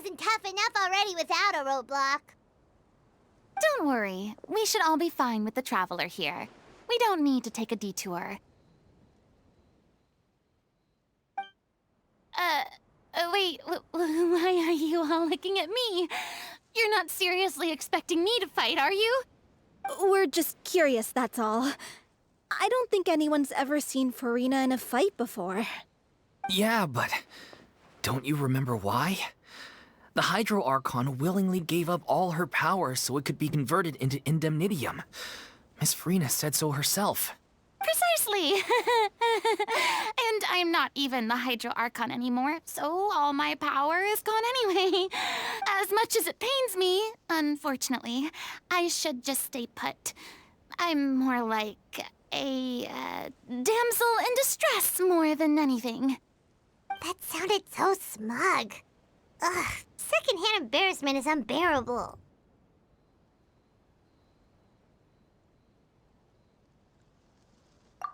wasn't tough enough already without a roadblock. Don't worry. We should all be fine with the traveler here. We don't need to take a detour. Wait, why are you all looking at me? You're not seriously expecting me to fight, are you? We're just curious, that's all. I don't think anyone's ever seen Furina in a fight before. Yeah, but don't you remember why? The Hydro Archon willingly gave up all her power so it could be converted into indemnitium. Miss Furina said so herself. Precisely! And I'm not even the Hydro Archon anymore, so all my power is gone anyway. As much as it pains me, unfortunately, I should just stay put. I'm more like a damsel in distress more than anything. That sounded so smug. Ugh, secondhand embarrassment is unbearable.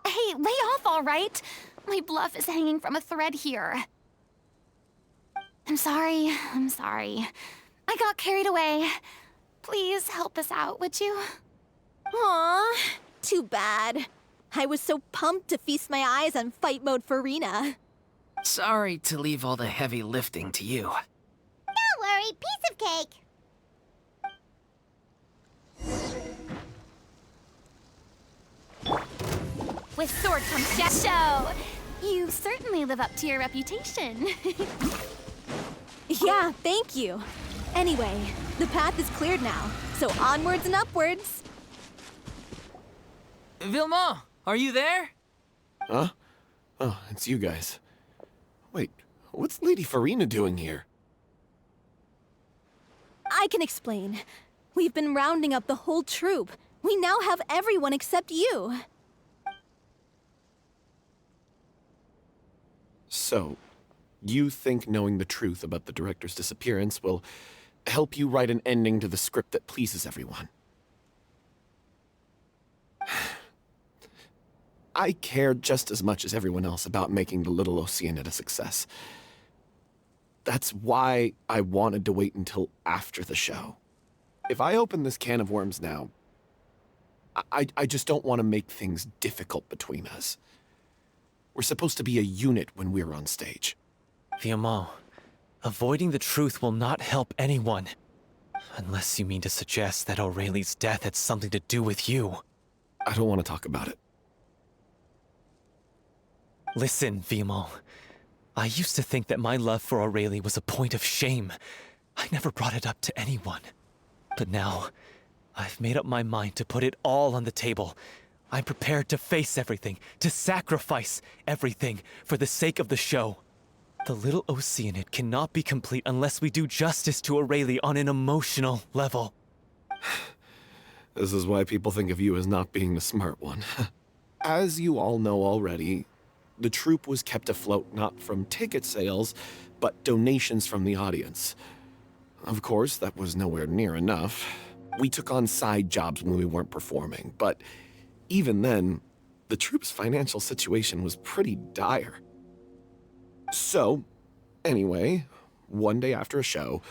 Hey, lay off, all right? My bluff is hanging from a thread here. I'm sorry. I got carried away. Please help us out, would you? Aw, too bad. I was so pumped to feast my eyes on fight mode Furina. Sorry to leave all the heavy lifting to you. Don't worry, piece of cake. With sword comes show. You certainly live up to your reputation. Yeah, thank you. Anyway, the path is cleared now, so onwards and upwards. Vilma, are you there? Huh? Oh, it's you guys. Wait, what's Lady Furina doing here? I can explain. We've been rounding up the whole troop. We now have everyone except you. So, you think knowing the truth about the director's disappearance will help you write an ending to the script that pleases everyone? I care just as much as everyone else about making the Little Oceanid a success. That's why I wanted to wait until after the show. If I open this can of worms now, I just don't want to make things difficult between us. We're supposed to be a unit when we're on stage. Vilma, avoiding the truth will not help anyone. Unless you mean to suggest that Aurelie's death had something to do with you. I don't want to talk about it. Listen, Vilma. I used to think that my love for Aurelie was a point of shame. I never brought it up to anyone. But now, I've made up my mind to put it all on the table. I'm prepared to face everything, to sacrifice everything for the sake of the show. The Little Oceanid cannot be complete unless we do justice to Aurelie on an emotional level. This is why people think of you as not being the smart one. As you all know already, the troupe was kept afloat not from ticket sales, but donations from the audience. Of course, that was nowhere near enough. We took on side jobs when we weren't performing, but even then, the troupe's financial situation was pretty dire. So, anyway, one day after a show,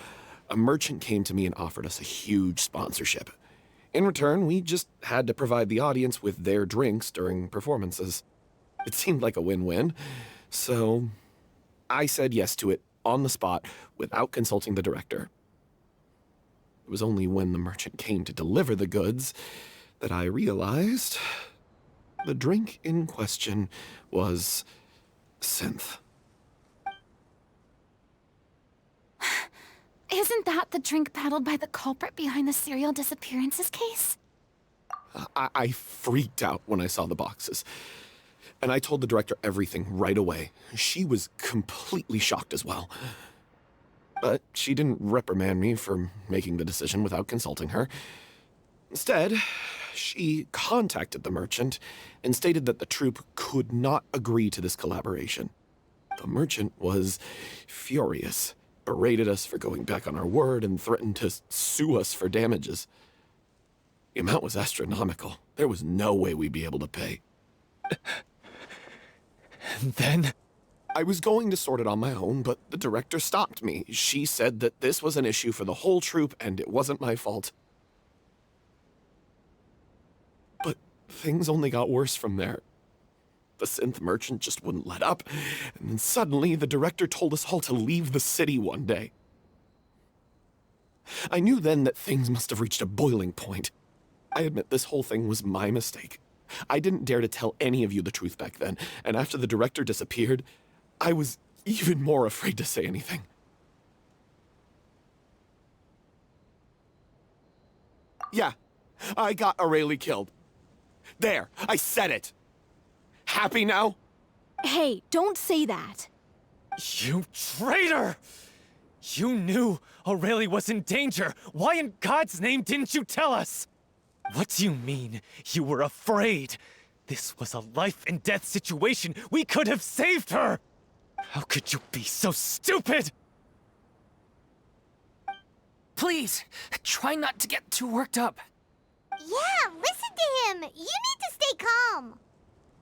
a merchant came to me and offered us a huge sponsorship. In return, we just had to provide the audience with their drinks during performances. It seemed like a win-win, so I said yes to it on the spot without consulting the director. It was only when the merchant came to deliver the goods that I realized the drink in question was synth. Isn't that the drink peddled by the culprit behind the serial disappearances case? I freaked out when I saw the boxes. And I told the director everything right away. She was completely shocked as well. But she didn't reprimand me for making the decision without consulting her. Instead, she contacted the merchant and stated that the troupe could not agree to this collaboration. The merchant was furious, berated us for going back on our word, and threatened to sue us for damages. The amount was astronomical. There was no way we'd be able to pay. And then, I was going to sort it on my own, but the director stopped me. She said that this was an issue for the whole troupe and it wasn't my fault. But things only got worse from there. The synth merchant just wouldn't let up, and then suddenly the director told us all to leave the city one day. I knew then that things must have reached a boiling point. I admit this whole thing was my mistake. I didn't dare to tell any of you the truth back then, and after the director disappeared, I was even more afraid to say anything. Yeah, I got Aurelie killed. There, I said it. Happy now? Hey, don't say that. You traitor! You knew Aurelie was in danger. Why in God's name didn't you tell us? What do you mean, you were afraid? This was a life and death situation. We could have saved her! How could you be so stupid? Please, try not to get too worked up. Yeah, listen to him. You need to stay calm.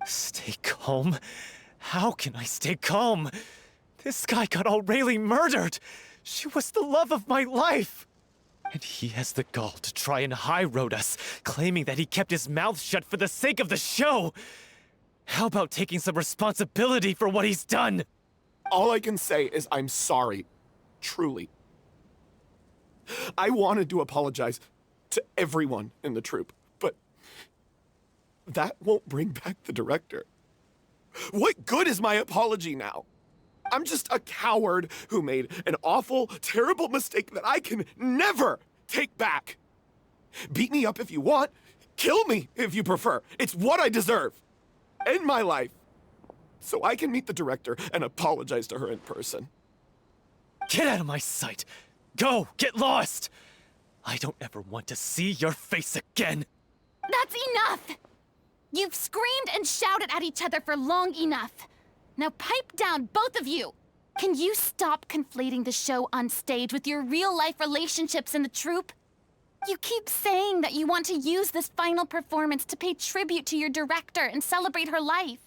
Stay calm? How can I stay calm? This guy got Aurelie murdered! She was the love of my life! And he has the gall to try and high-road us, claiming that he kept his mouth shut for the sake of the show! How about taking some responsibility for what he's done? All I can say is I'm sorry. Truly. I wanted to apologize to everyone in the troupe, but that won't bring back the director. What good is my apology now? I'm just a coward who made an awful, terrible mistake that I can never take back. Beat me up if you want. Kill me if you prefer. It's what I deserve. End my life. So I can meet the director and apologize to her in person. Get out of my sight! Go! Get lost! I don't ever want to see your face again! That's enough! You've screamed and shouted at each other for long enough. Now pipe down, both of you! Can you stop conflating the show on stage with your real-life relationships in the troupe? You keep saying that you want to use this final performance to pay tribute to your director and celebrate her life.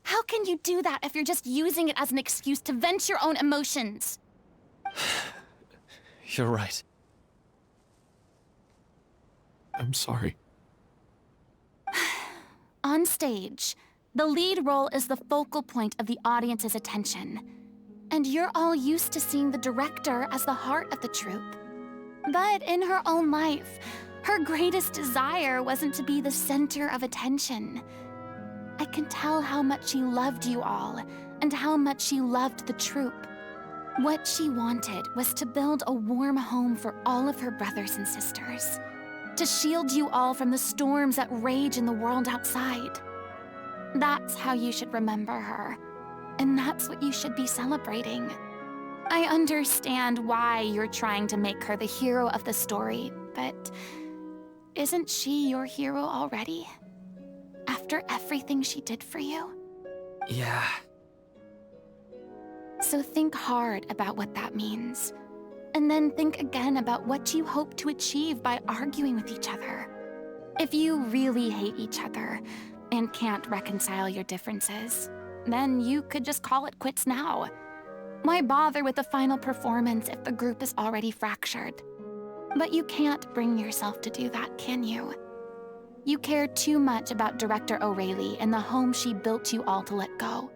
How can you do that if you're just using it as an excuse to vent your own emotions? You're right. I'm sorry. On stage, the lead role is the focal point of the audience's attention. And you're all used to seeing the director as the heart of the troupe. But in her own life, her greatest desire wasn't to be the center of attention. I can tell how much she loved you all, and how much she loved the troupe. What she wanted was to build a warm home for all of her brothers and sisters. To shield you all from the storms that rage in the world outside. That's how you should remember her. And that's what you should be celebrating. I understand why you're trying to make her the hero of the story, but isn't she your hero already? After everything she did for you? Yeah. So think hard about what that means. And then think again about what you hope to achieve by arguing with each other. If you really hate each other and can't reconcile your differences, then you could just call it quits now. Why bother with the final performance if the group is already fractured? But you can't bring yourself to do that, can you? You care too much about Director Aurelie and the home she built you all to let go.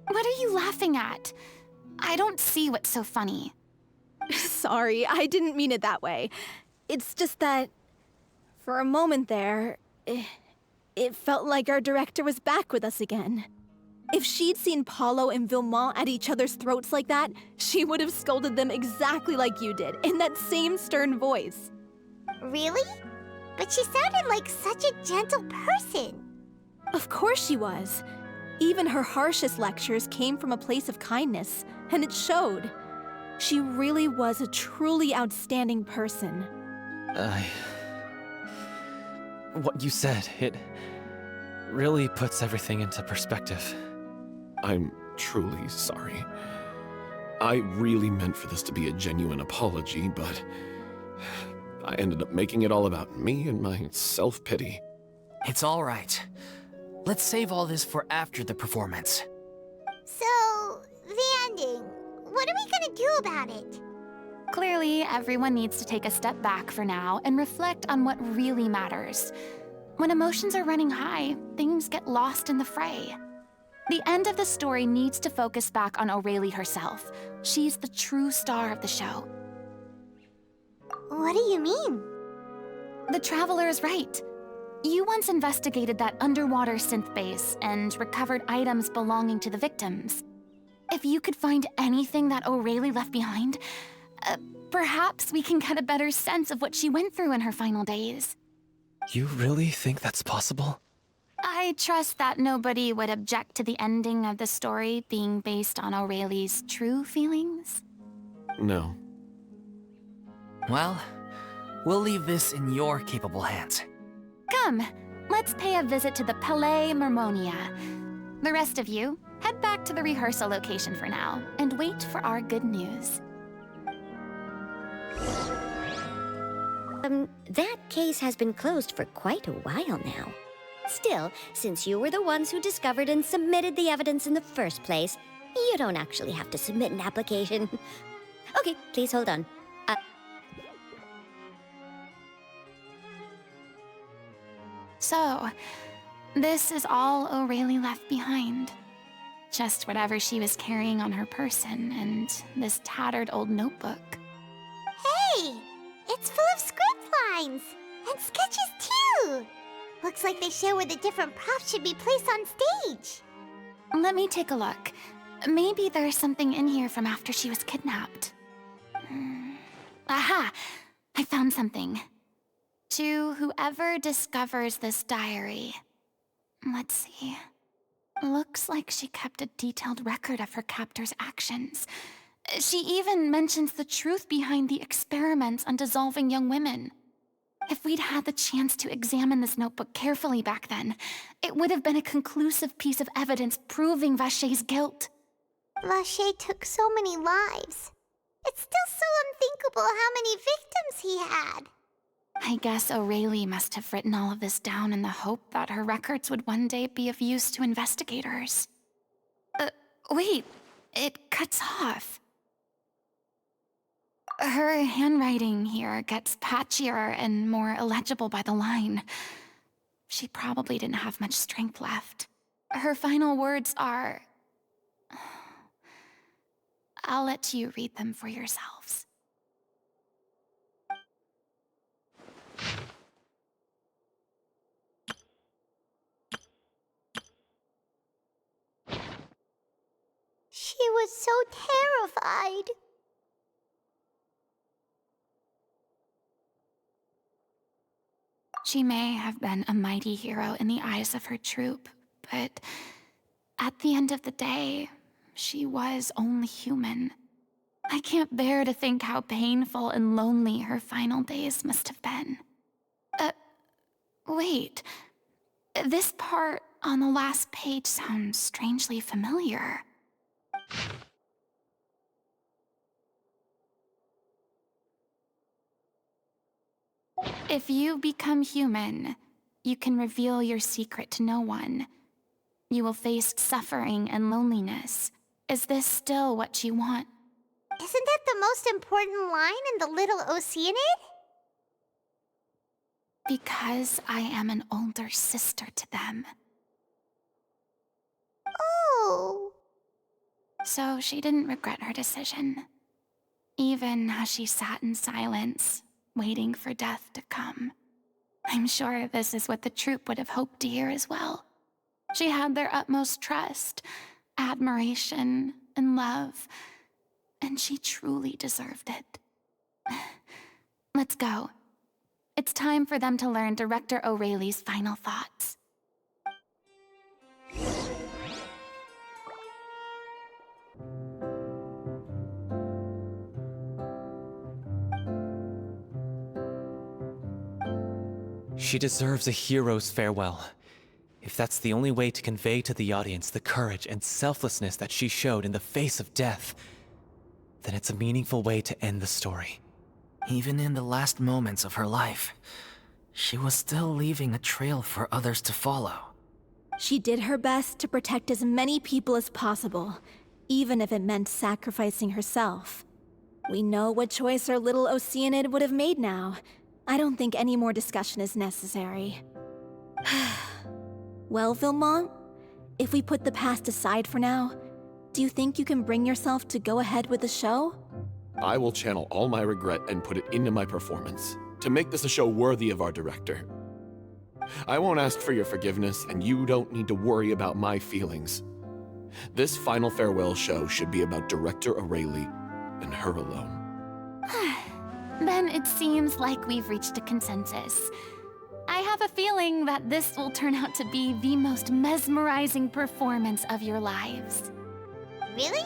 What are you laughing at? I don't see what's so funny. Sorry, I didn't mean it that way. It's just that, for a moment there, it felt like our director was back with us again. If she'd seen Paulo and Villemont at each other's throats like that, she would have scolded them exactly like you did, in that same stern voice. Really? But she sounded like such a gentle person. Of course she was. Even her harshest lectures came from a place of kindness, and it showed. She really was a truly outstanding person. What you said, it really puts everything into perspective. I'm truly sorry. I really meant for this to be a genuine apology, but I ended up making it all about me and my self-pity. It's all right. let's save all this for after the performance. So, the ending. What are we gonna do about it? Clearly, everyone needs to take a step back for now and reflect on what really matters. When emotions are running high, things get lost in the fray. The end of the story needs to focus back on O'Reilly herself. She's the true star of the show. What do you mean? The Traveler is right. You once investigated that underwater synth base and recovered items belonging to the victims. If you could find anything that O'Reilly left behind, perhaps we can get a better sense of what she went through in her final days. You really think that's possible? I trust that nobody would object to the ending of the story being based on O'Reilly's true feelings. No. Well, we'll leave this in your capable hands. Come, let's pay a visit to the Palais Mermonia. The rest of you, head back to the rehearsal location for now and wait for our good news. That case has been closed for quite a while now. Still, since you were the ones who discovered and submitted the evidence in the first place, you don't actually have to submit an application. Okay, please hold on. So, this is all O'Reilly left behind. Just whatever she was carrying on her person and this tattered old notebook. Hey! It's full of script lines! And sketches too! Looks like they show where the different props should be placed on stage. Let me take a look. Maybe there's something in here from after she was kidnapped. Aha! I found something. To whoever discovers this diary. Let's see. Looks like she kept a detailed record of her captor's actions. She even mentions the truth behind the experiments on dissolving young women. If we'd had the chance to examine this notebook carefully back then, it would have been a conclusive piece of evidence proving Vacher's guilt. Vacher took so many lives. It's still so unthinkable how many victims he had. I guess O'Reilly must have written all of this down in the hope that her records would one day be of use to investigators. Wait, it cuts off. Her handwriting here gets patchier and more illegible by the line. She probably didn't have much strength left. Her final words are... I'll let you read them for yourselves. She was so terrified. She may have been a mighty hero in the eyes of her troop, but at the end of the day, she was only human. I can't bear to think how painful and lonely her final days must have been. Wait. This part on the last page sounds strangely familiar. If you become human, you can reveal your secret to no one. You will face suffering and loneliness. Is this still what you want? Isn't that the most important line in the Little Oceanid? Because I am an older sister to them. Oh. So she didn't regret her decision. Even as she sat in silence, waiting for death to come. I'm sure this is what the troupe would have hoped to hear as well. She had their utmost trust, admiration, and love, and she truly deserved it. Let's go. It's time for them to learn Director O'Reilly's final thoughts. She deserves a hero's farewell. If that's the only way to convey to the audience the courage and selflessness that she showed in the face of death, then it's a meaningful way to end the story. Even in the last moments of her life, she was still leaving a trail for others to follow. She did her best to protect as many people as possible, even if it meant sacrificing herself. We know what choice our little Oceanid would have made now. I don't think any more discussion is necessary. Well, Vilmont, if we put the past aside for now, do you think you can bring yourself to go ahead with the show? I will channel all my regret and put it into my performance, to make this a show worthy of our director. I won't ask for your forgiveness, and you don't need to worry about my feelings. This final farewell show should be about Director Aurelie and her alone. Then it seems like we've reached a consensus. I have a feeling that this will turn out to be the most mesmerizing performance of your lives. Really?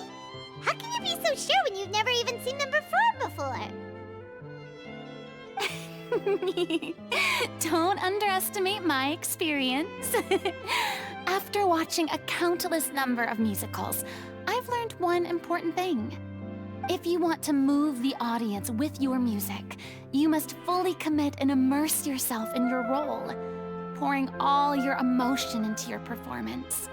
How can you be so sure when you've never even seen them perform before? Don't underestimate my experience. After watching a countless number of musicals, I've learned one important thing. If you want to move the audience with your music, you must fully commit and immerse yourself in your role, pouring all your emotion into your performance.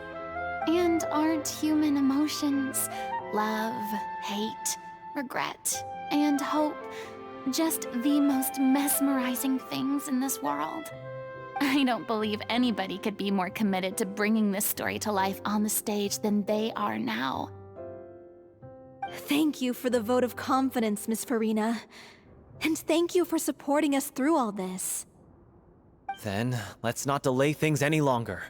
And aren't human emotions, love, hate, regret, and hope, just the most mesmerizing things in this world? I don't believe anybody could be more committed to bringing this story to life on the stage than they are now. Thank you for the vote of confidence, Miss Furina. And thank you for supporting us through all this. Then, let's not delay things any longer.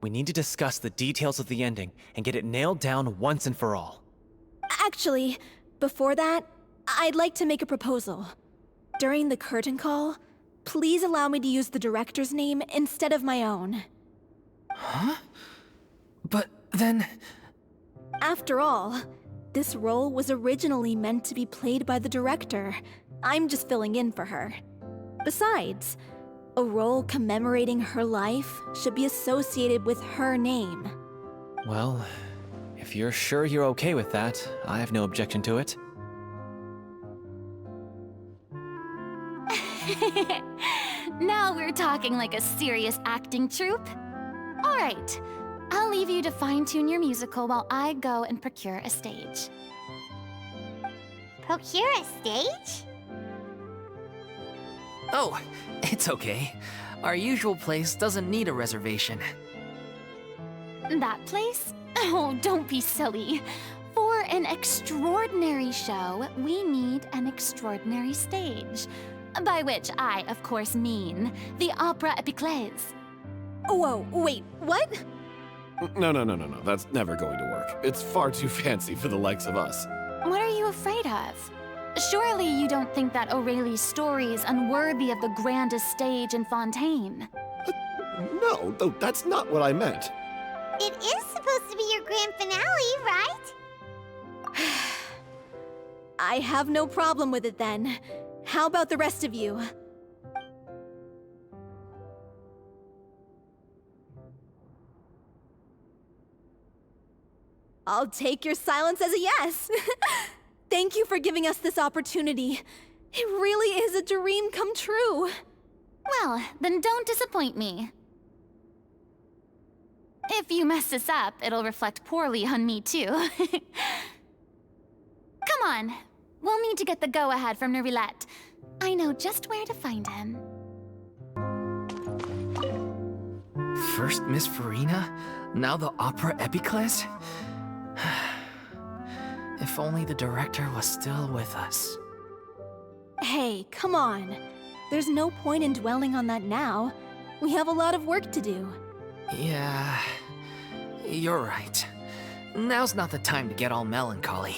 We need to discuss the details of the ending and get it nailed down once and for all. Actually, before that, I'd like to make a proposal. During the curtain call, please allow me to use the director's name instead of my own. Huh? But then... After all, this role was originally meant to be played by the director. I'm just filling in for her. Besides, a role commemorating her life should be associated with her name. Well, if you're sure you're okay with that, I have no objection to it. Now we're talking like a serious acting troupe. All right, I'll leave you to fine-tune your musical while I go and procure a stage. Procure a stage? Oh, it's okay. Our usual place doesn't need a reservation. That place? Oh, don't be silly. For an extraordinary show, we need an extraordinary stage. By which I, of course, mean the Opera Epiclese. Whoa, wait, what? No. That's never going to work. It's far too fancy for the likes of us. What are you afraid of? Surely you don't think that Aurelie's story is unworthy of the grandest stage in Fontaine. No, that's not what I meant. It is supposed to be your grand finale, right? I have no problem with it then. How about the rest of you? I'll take your silence as a yes. Thank you for giving us this opportunity. It really is a dream come true. Well, then don't disappoint me. If you mess this up, it'll reflect poorly on me too. Come on. We'll need to get the go-ahead from Nervilette. I know just where to find him. First Miss Furina, now the Opera Epiclese? If only the director was still with us. Hey, come on. There's no point in dwelling on that now. We have a lot of work to do. Yeah, you're right. Now's not the time to get all melancholy.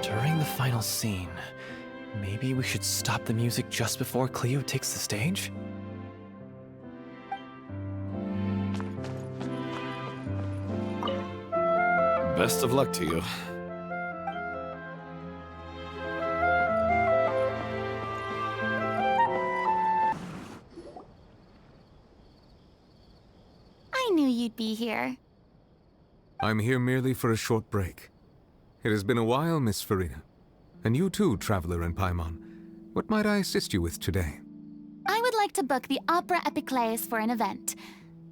During the final scene, maybe we should stop the music just before Cleo takes the stage? Best of luck to you. I knew you'd be here. I'm here merely for a short break. It has been a while, Miss Furina. And you too, Traveler in Paimon. What might I assist you with today? like to book the Opera Epiclese for an event.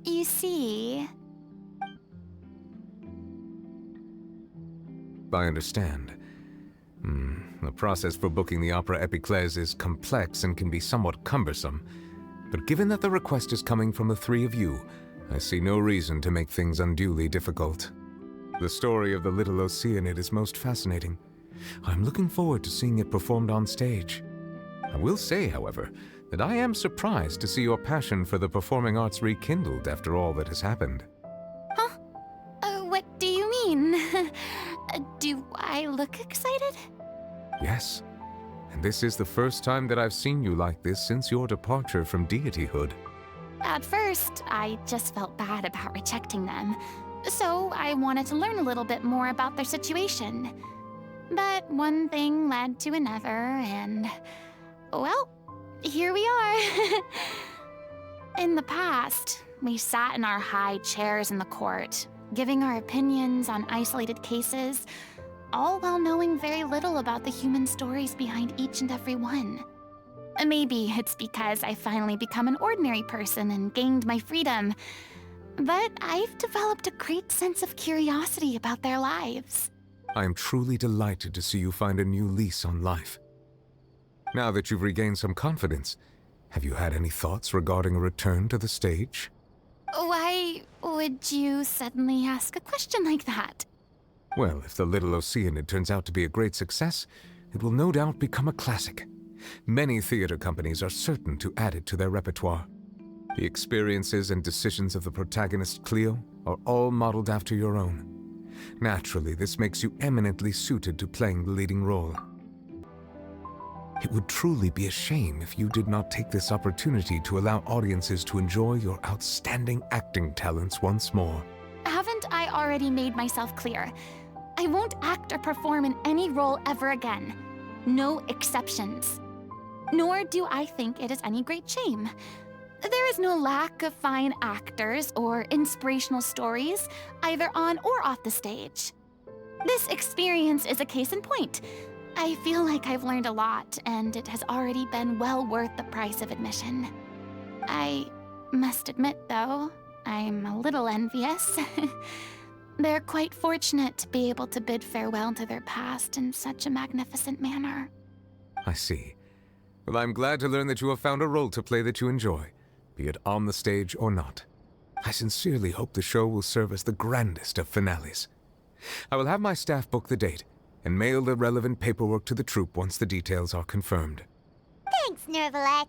You see... I understand. The process for booking the Opera Epiclese is complex and can be somewhat cumbersome. But given that the request is coming from the three of you, I see no reason to make things unduly difficult. The story of the little Oceanid is most fascinating. I'm looking forward to seeing it performed on stage. I will say, however, that I am surprised to see your passion for the performing arts rekindled after all that has happened. Huh? What do you mean? Do I look excited? Yes, and this is the first time that I've seen you like this since your departure from deityhood. At first, I just felt bad about rejecting them, so I wanted to learn a little bit more about their situation. But one thing led to another, and... well, here we are. In the past, we sat in our high chairs in the court, giving our opinions on isolated cases, all while knowing very little about the human stories behind each and every one. Maybe it's because I finally become an ordinary person and gained my freedom, but I've developed a great sense of curiosity about their lives. I am truly delighted to see you find a new lease on life. Now that you've regained some confidence, have you had any thoughts regarding a return to the stage? Why would you suddenly ask a question like that? Well, if the Little Oceanid turns out to be a great success, it will no doubt become a classic. Many theater companies are certain to add it to their repertoire. The experiences and decisions of the protagonist Cleo are all modeled after your own. Naturally, this makes you eminently suited to playing the leading role. It would truly be a shame if you did not take this opportunity to allow audiences to enjoy your outstanding acting talents once more. Haven't I already made myself clear? I won't act or perform in any role ever again. No exceptions. Nor do I think it is any great shame. There is no lack of fine actors or inspirational stories, either on or off the stage. This experience is a case in point. I feel like I've learned a lot, and it has already been well worth the price of admission. I must admit, though, I'm a little envious. They're quite fortunate to be able to bid farewell to their past in such a magnificent manner. I see. Well, I'm glad to learn that you have found a role to play that you enjoy, be it on the stage or not. I sincerely hope the show will serve as the grandest of finales. I will have my staff book the date and mail the relevant paperwork to the troupe once the details are confirmed. Thanks, Nervalet.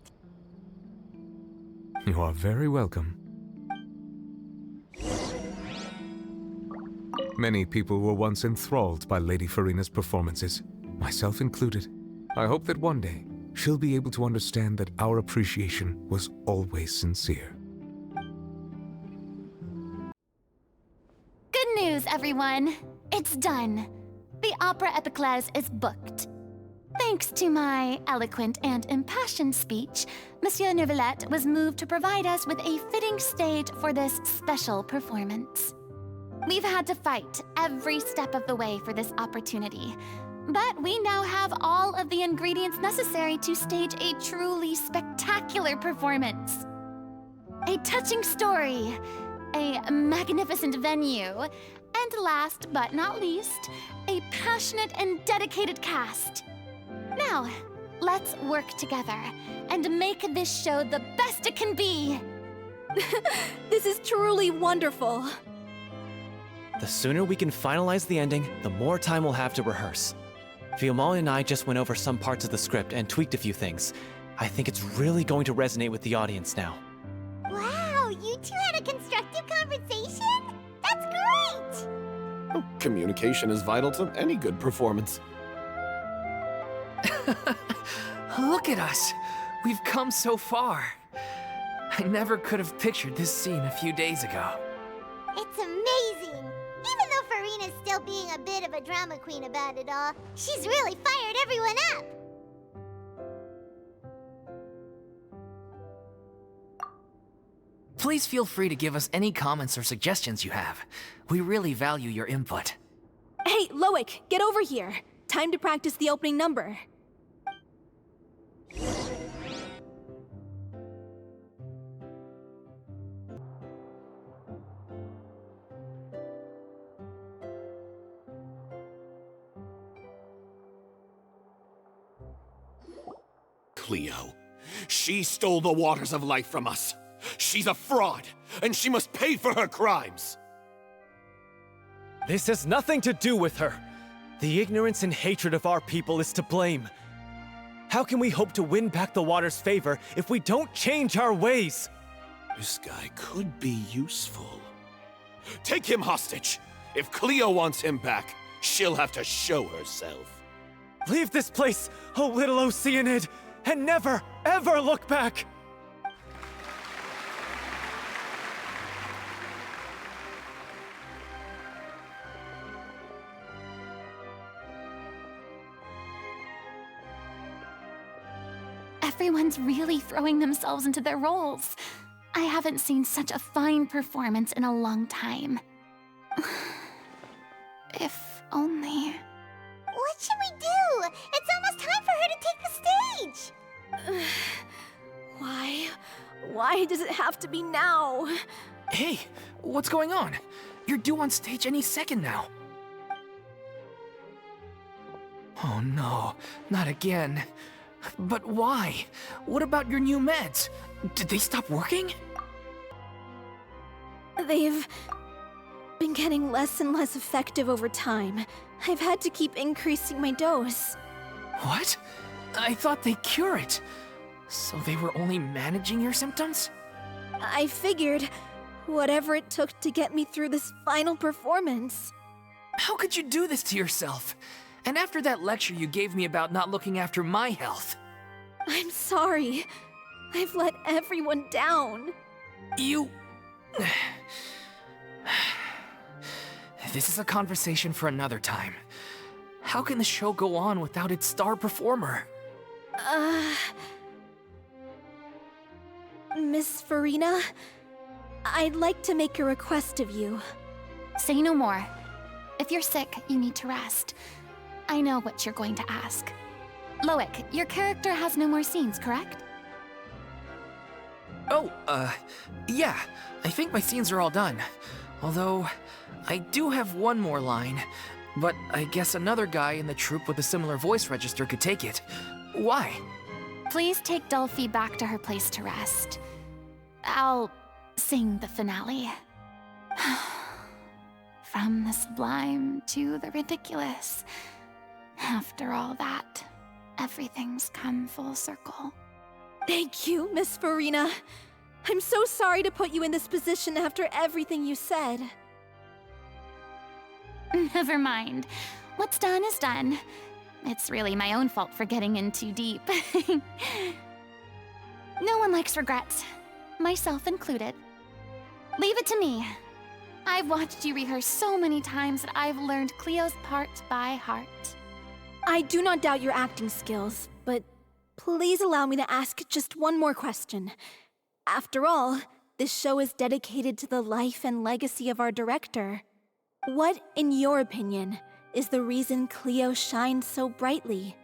You are very welcome. Many people were once enthralled by Lady Furina's performances, myself included. I hope that one day she'll be able to understand that our appreciation was always sincere. Good news, everyone! It's done. The Opera Epiclese is booked. Thanks to my eloquent and impassioned speech, Monsieur Nervalet was moved to provide us with a fitting stage for this special performance. We've had to fight every step of the way for this opportunity, but we now have all of the ingredients necessary to stage a truly spectacular performance. A touching story, a magnificent venue, and last but not least, a passionate and dedicated cast. Now, let's work together and make this show the best it can be. This is truly wonderful. The sooner we can finalize the ending, the more time we'll have to rehearse. Fiumal and I just went over some parts of the script and tweaked a few things. I think it's really going to resonate with the audience now. Wow, you two had a constructive conversation? That's great! Oh, communication is vital to any good performance. Look at us! We've come so far. I never could have pictured this scene a few days ago. It's amazing! Even though Furina's still being a bit of a drama queen about it all, she's really fired everyone up! Please feel free to give us any comments or suggestions you have. We really value your input. Hey, Loic, get over here. Time to practice the opening number. Cleo. She stole the waters of life from us. She's a fraud, and she must pay for her crimes. This has nothing to do with her. The ignorance and hatred of our people is to blame. How can we hope to win back the water's favor if we don't change our ways? This guy could be useful. Take him hostage. If Cleo wants him back, she'll have to show herself. Leave this place, oh little Oceanid, and never, ever look back! Everyone's really throwing themselves into their roles. I haven't seen such a fine performance in a long time. If only... What should we do? It's almost time for her to take the stage! Why? Why does it have to be now? Hey, what's going on? You're due on stage any second now. Oh no, not again. But why? What about your new meds? Did they stop working? They've been getting less and less effective over time. I've had to keep increasing my dose. What? I thought they cure it. So they were only managing your symptoms? I figured whatever it took to get me through this final performance. How could you do this to yourself? And after that lecture you gave me about not looking after my health. I'm sorry. I've let everyone down. You... This is a conversation for another time. How can the show go on without its star performer? Miss Furina, I'd like to make a request of you. Say no more. If you're sick, you need to rest. I know what you're going to ask. Loic, your character has no more scenes, correct? Oh, yeah. I think my scenes are all done. Although, I do have one more line. But I guess another guy in the troupe with a similar voice register could take it. Why? Please take Delphi back to her place to rest. I'll sing the finale. From the sublime to the ridiculous. After all that, everything's come full circle. Thank you, Miss Furina. I'm so sorry to put you in this position after everything you said. Never mind. What's done is done. It's really my own fault for getting in too deep. No one likes regrets, myself included. Leave it to me. I've watched you rehearse so many times that I've learned Cleo's part by heart. I do not doubt your acting skills, but please allow me to ask just one more question. After all, this show is dedicated to the life and legacy of our director. What, in your opinion, is the reason Cleo shines so brightly?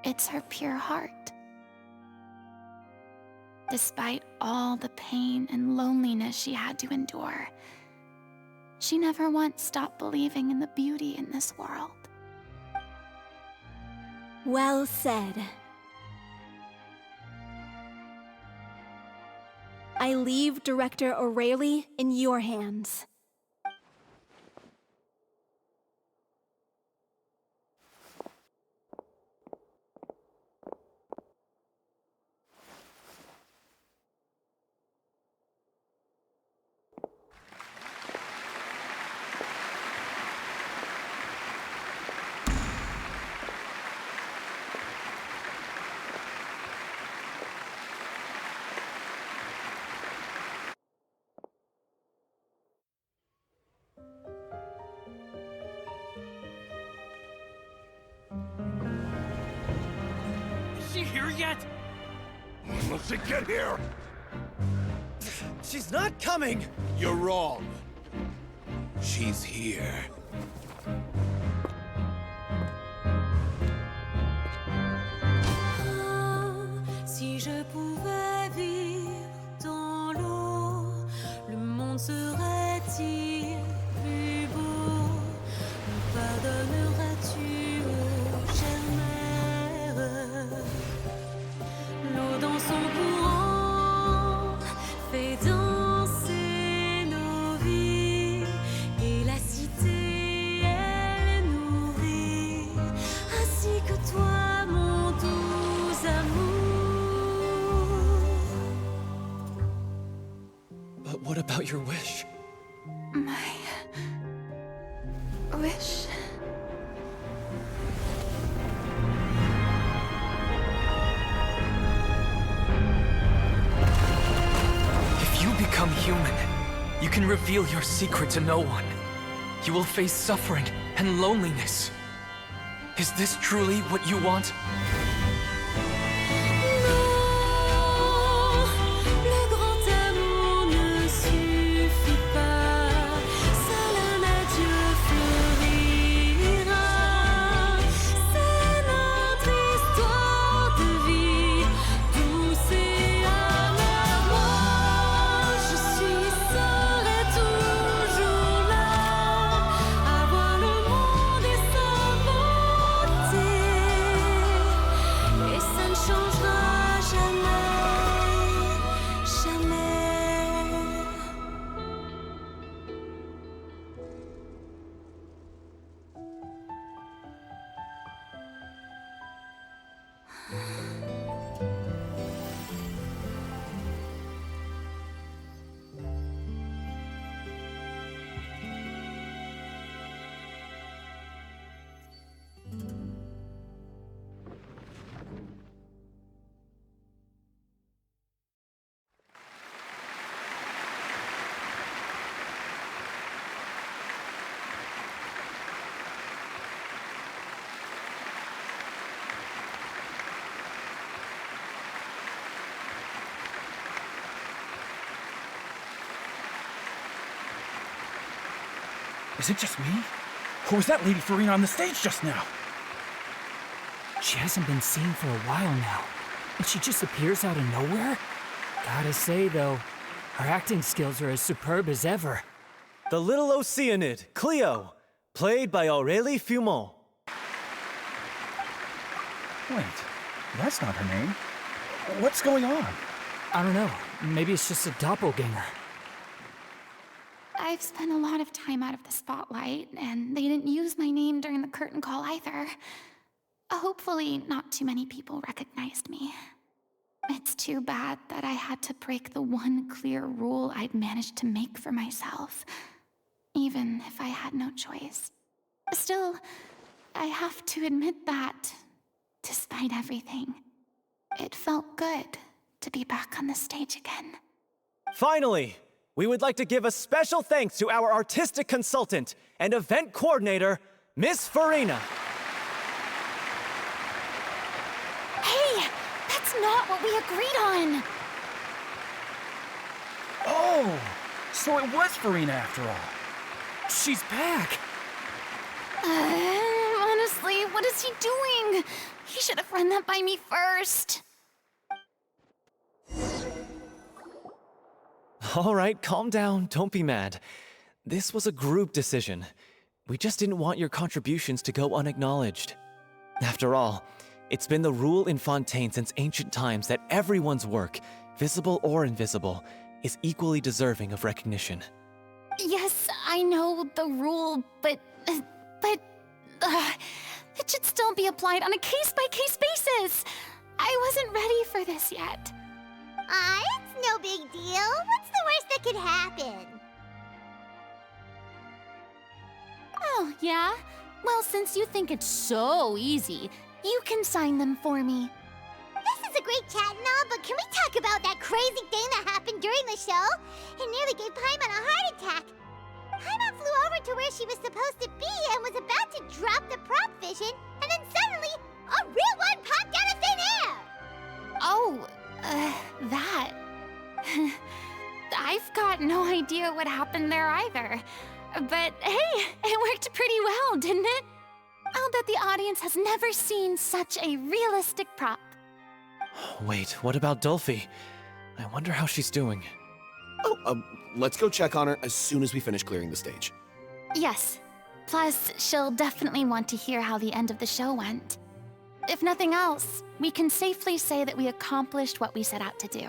It's her pure heart. Despite all the pain and loneliness she had to endure, she never once stopped believing in the beauty in this world. Well said. I leave Director O'Reilly in your hands. Is she here yet? When she get here? She's not coming! You're wrong. She's here. Si je pouvais vivre dans l'eau, le monde serait-il plus beau? Me pardonneras-tu, ô chère mère? What about your wish? My wish. If you become human, you can reveal your secret to no one. You will face suffering and loneliness. Is this truly what you want? Le grand amour ne suffit pas, seul un adieu fleurira. C'est notre histoire de vie, douce et amère. Moi, je serai toujours là, à voir le monde et sa beauté, et ça ne changera jamais, jamais. Is it just me? Or was that Lady Furina on the stage just now? She hasn't been seen for a while now, and she just appears out of nowhere? Gotta say, though, her acting skills are as superb as ever. The little Oceanid, Cleo, played by Aurélie Fumont. Wait, that's not her name. What's going on? I don't know, maybe it's just a doppelganger. I've spent a lot of time out of the spotlight, and they didn't use my name during the curtain call either. Hopefully, not too many people recognized me. It's too bad that I had to break the one clear rule I'd managed to make for myself, even if I had no choice. Still, I have to admit that, despite everything, it felt good to be back on the stage again. Finally, we would like to give a special thanks to our artistic consultant and event coordinator, Miss Furina. Hey, that's not what we agreed on! Oh, so it was Furina after all. She's back! Honestly, what is he doing? He should have run that by me first. All right, calm down, don't be mad. This was a group decision. We just didn't want your contributions to go unacknowledged. After all, it's been the rule in Fontaine since ancient times that everyone's work, visible or invisible, is equally deserving of recognition. Yes, I know the rule, but it should still be applied on a case-by-case basis. I wasn't ready for this yet. It's no big deal. What's the worst that could happen? Oh, yeah? Well, since you think it's so easy, you can sign them for me. This is a great chat and all, but can we talk about that crazy thing that happened during the show? It nearly gave Paimon a heart attack. Paimon flew over to where she was supposed to be and was about to drop the prop vision, and then suddenly, a real one popped out of thin air! Oh, that. I've got no idea what happened there either. But hey, it worked pretty well, didn't it? I'll bet the audience has never seen such a realistic prop. Wait, what about Dolphy? I wonder how she's doing. Oh, let's go check on her as soon as we finish clearing the stage. Yes. Plus, she'll definitely want to hear how the end of the show went. If nothing else, we can safely say that we accomplished what we set out to do.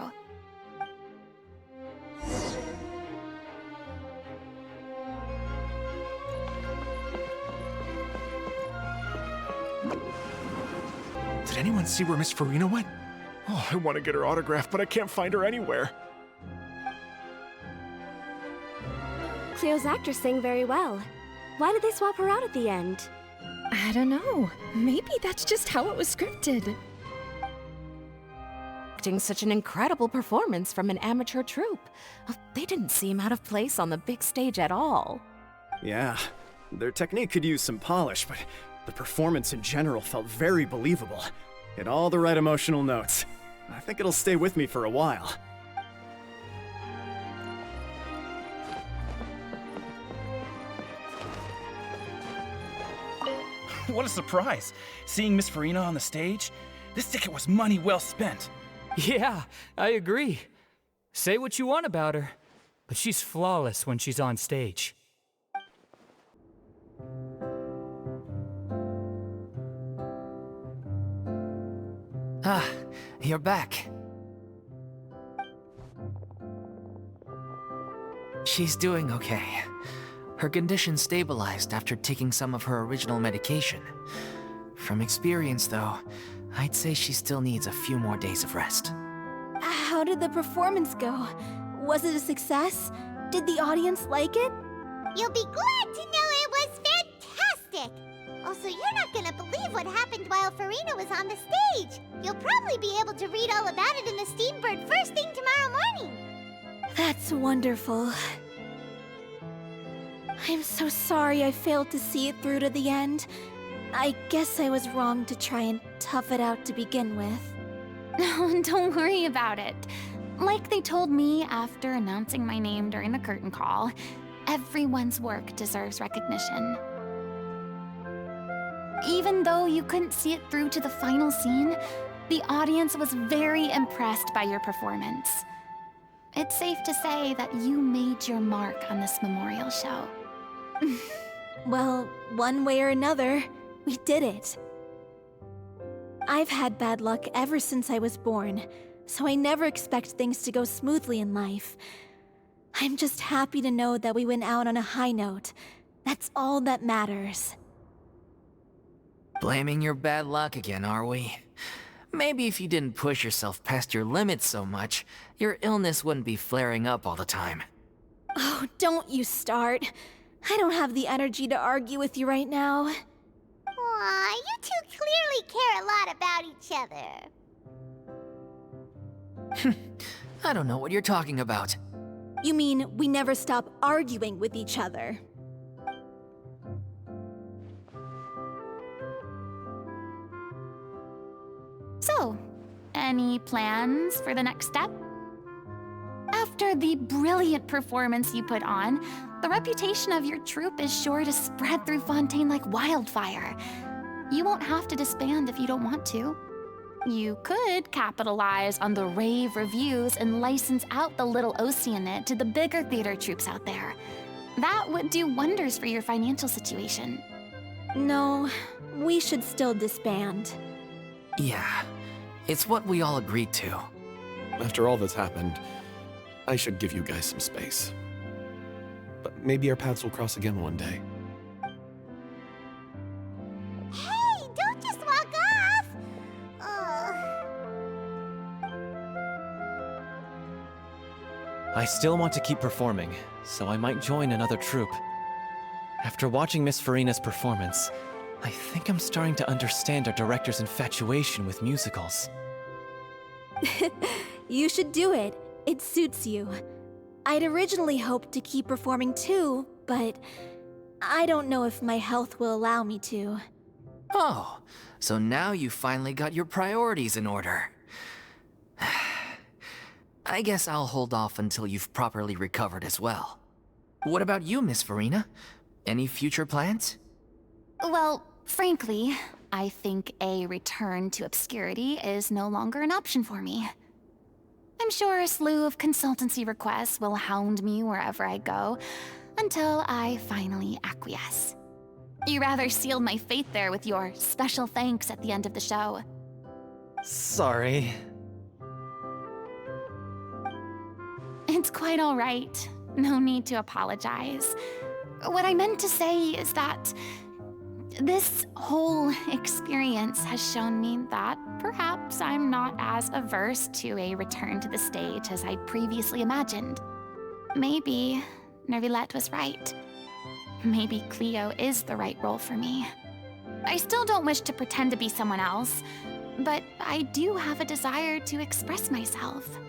Did anyone see where Miss Furina went? Oh, I want to get her autograph, but I can't find her anywhere. Cleo's actor sang very well. Why did they swap her out at the end? I don't know. Maybe that's just how it was scripted. Such an incredible performance from an amateur troupe. They didn't seem out of place on the big stage at all. Yeah, their technique could use some polish, but the performance in general felt very believable. Hit all the right emotional notes. I think it'll stay with me for a while. What a surprise! Seeing Miss Furina on the stage? This ticket was money well spent. Yeah, I agree. Say what you want about her, but she's flawless when she's on stage. Ah, you're back. She's doing okay. Her condition stabilized after taking some of her original medication. From experience, though, I'd say she still needs a few more days of rest. How did the performance go? Was it a success? Did the audience like it? You'll be glad to know it was fantastic! Also, you're not gonna believe what happened while Furina was on the stage. You'll probably be able to read all about it in the Steambird first thing tomorrow morning. That's wonderful. I'm so sorry I failed to see it through to the end. I guess I was wrong to try and tough it out to begin with. No, don't worry about it. Like they told me after announcing my name during the curtain call, everyone's work deserves recognition. Even though you couldn't see it through to the final scene, the audience was very impressed by your performance. It's safe to say that you made your mark on this memorial show. Well, one way or another, we did it. I've had bad luck ever since I was born, so I never expect things to go smoothly in life. I'm just happy to know that we went out on a high note. That's all that matters. Blaming your bad luck again, are we? Maybe if you didn't push yourself past your limits so much, your illness wouldn't be flaring up all the time. Oh, don't you start. I don't have the energy to argue with you right now. Aw, you two clearly care a lot about each other. I don't know what you're talking about. You mean we never stop arguing with each other? So, any plans for the next step? After the brilliant performance you put on, the reputation of your troupe is sure to spread through Fontaine like wildfire. You won't have to disband if you don't want to. You could capitalize on the rave reviews and license out the Little Oceanid to the bigger theater troupes out there. That would do wonders for your financial situation. No, we should still disband. Yeah, it's what we all agreed to. After all that's happened, I should give you guys some space. But maybe our paths will cross again one day. Hey, don't just walk off! I still want to keep performing, so I might join another troupe. After watching Miss Furina's performance, I think I'm starting to understand our director's infatuation with musicals. You should do it. It suits you. I'd originally hoped to keep performing too, but I don't know if my health will allow me to. Oh, so now you finally got your priorities in order. I guess I'll hold off until you've properly recovered as well. What about you, Miss Furina? Any future plans? Well, frankly, I think a return to obscurity is no longer an option for me. I'm sure a slew of consultancy requests will hound me wherever I go, until I finally acquiesce. You rather sealed my fate there with your special thanks at the end of the show. Sorry. It's quite all right. No need to apologize. What I meant to say is that this whole experience has shown me that perhaps I'm not as averse to a return to the stage as I previously imagined. Maybe Nervilette was right. Maybe Cleo is the right role for me. I still don't wish to pretend to be someone else, but I do have a desire to express myself.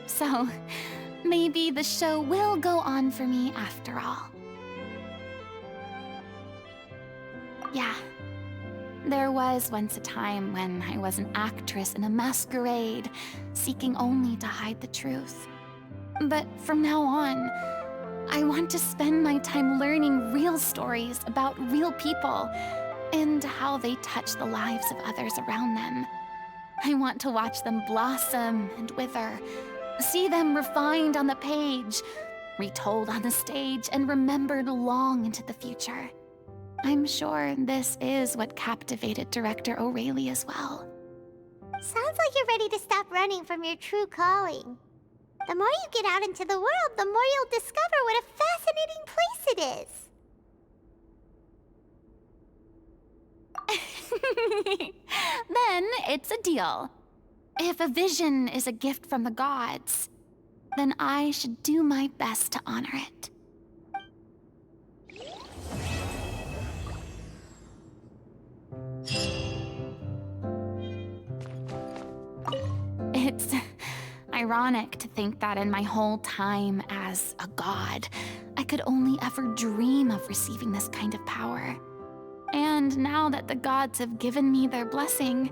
So, maybe the show will go on for me after all. Yeah. There was once a time when I was an actress in a masquerade, seeking only to hide the truth. But from now on, I want to spend my time learning real stories about real people and how they touch the lives of others around them. I want to watch them blossom and wither, see them refined on the page, retold on the stage, and remembered long into the future. I'm sure this is what captivated director O'Reilly as well. Sounds like you're ready to stop running from your true calling. The more you get out into the world, the more you'll discover what a fascinating place it is. Then it's a deal. If a vision is a gift from the gods, then I should do my best to honor it. It's ironic to think that in my whole time as a god, I could only ever dream of receiving this kind of power. And now that the gods have given me their blessing,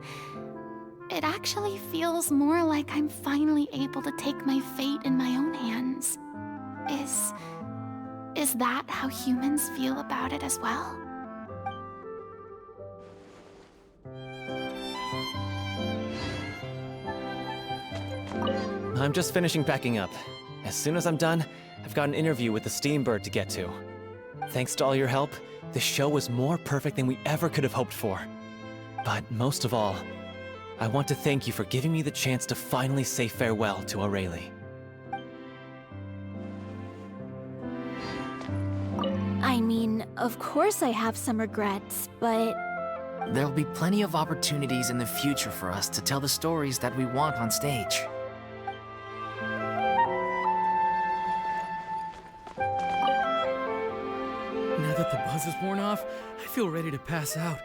it actually feels more like I'm finally able to take my fate in my own hands. Is that how humans feel about it as well? I'm just finishing packing up. As soon as I'm done, I've got an interview with the Steambird to get to. Thanks to all your help, this show was more perfect than we ever could have hoped for. But most of all, I want to thank you for giving me the chance to finally say farewell to O'Reilly. I mean, of course I have some regrets, but... There'll be plenty of opportunities in the future for us to tell the stories that we want on stage. Now that the buzz is worn off, I feel ready to pass out.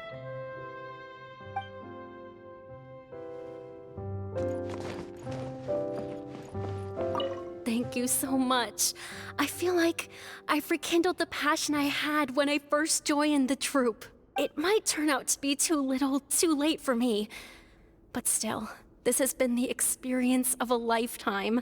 Thank you so much. I feel like I've rekindled the passion I had when I first joined the troupe. It might turn out to be too little, too late for me. But still, this has been the experience of a lifetime.